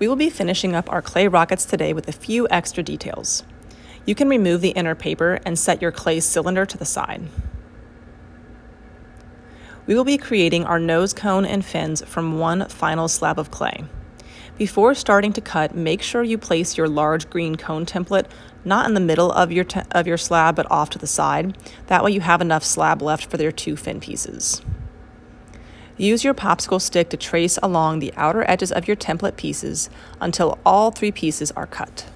We will be finishing up our clay rockets today with a few extra details. You can remove the inner paper and set your clay cylinder to the side. We will be creating our nose cone and fins from one final slab of clay. Before starting to cut, make sure you place your large green cone template not in the middle of your slab, but off to the side. That way you have enough slab left for their two fin pieces. Use your popsicle stick to trace along the outer edges of your template pieces until all three pieces are cut.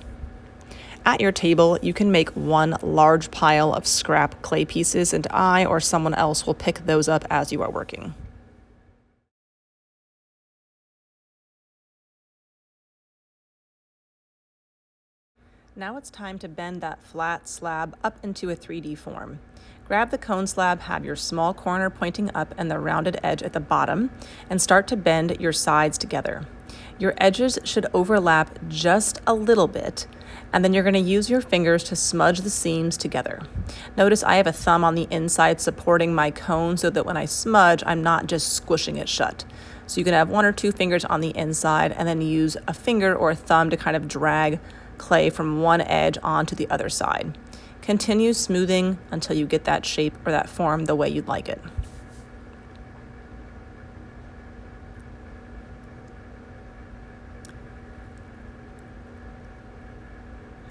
At your table, you can make one large pile of scrap clay pieces, and I or someone else will pick those up as you are working. Now it's time to bend that flat slab up into a 3D form. Grab the cone slab, have your small corner pointing up and the rounded edge at the bottom, and start to bend your sides together. Your edges should overlap just a little bit, and then you're going to use your fingers to smudge the seams together. Notice I have a thumb on the inside supporting my cone so that when I smudge, I'm not just squishing it shut. So you can have one or two fingers on the inside and then use a finger or a thumb to kind of drag clay from one edge onto the other side. Continue smoothing until you get that shape or that form the way you'd like it.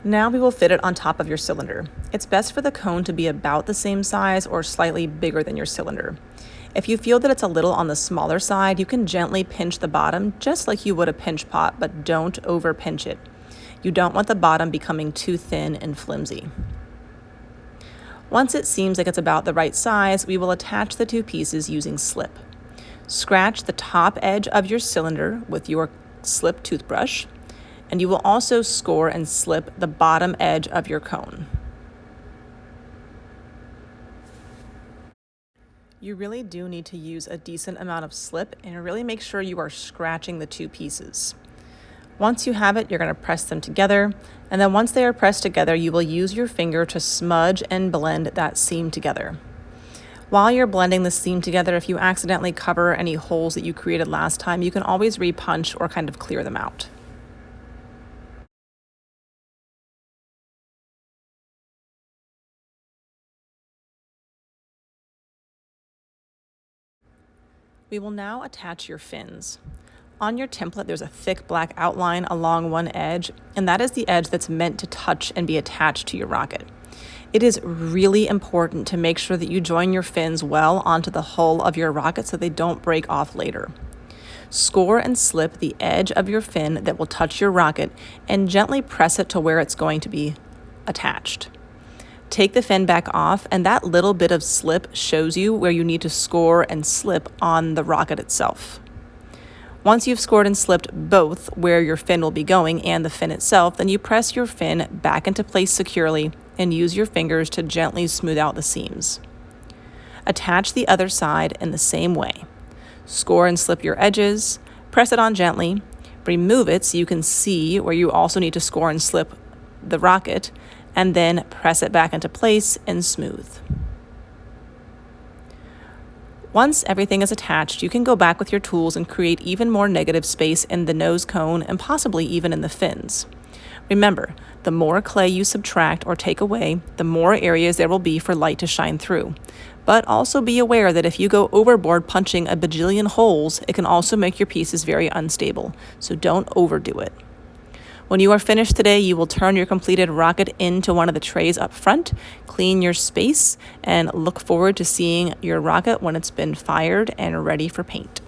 Now we will fit it on top of your cylinder. It's best for the cone to be about the same size or slightly bigger than your cylinder. If you feel that it's a little on the smaller side, you can gently pinch the bottom just like you would a pinch pot, but don't over pinch it. You don't want the bottom becoming too thin and flimsy. Once it seems like it's about the right size, we will attach the two pieces using slip. Scratch the top edge of your cylinder with your slip toothbrush, and you will also score and slip the bottom edge of your cone. You really do need to use a decent amount of slip and really make sure you are scratching the two pieces. Once you have it, you're going to press them together, and then once they are pressed together, you will use your finger to smudge and blend that seam together. While you're blending the seam together, if you accidentally cover any holes that you created last time, you can always repunch or kind of clear them out. We will now attach your fins. On your template, there's a thick black outline along one edge, and that is the edge that's meant to touch and be attached to your rocket. It is really important to make sure that you join your fins well onto the hull of your rocket so they don't break off later. Score and slip the edge of your fin that will touch your rocket and gently press it to where it's going to be attached. Take the fin back off, and that little bit of slip shows you where you need to score and slip on the rocket itself. Once you've scored and slipped both where your fin will be going and the fin itself, then you press your fin back into place securely and use your fingers to gently smooth out the seams. Attach the other side in the same way. Score and slip your edges, press it on gently, remove it so you can see where you also need to score and slip the rocket, and then press it back into place and smooth. Once everything is attached, you can go back with your tools and create even more negative space in the nose cone and possibly even in the fins. Remember, the more clay you subtract or take away, the more areas there will be for light to shine through. But also be aware that if you go overboard punching a bajillion holes, it can also make your pieces very unstable, so don't overdo it. When you are finished today, you will turn your completed rocket into one of the trays up front, clean your space, and look forward to seeing your rocket when it's been fired and ready for paint.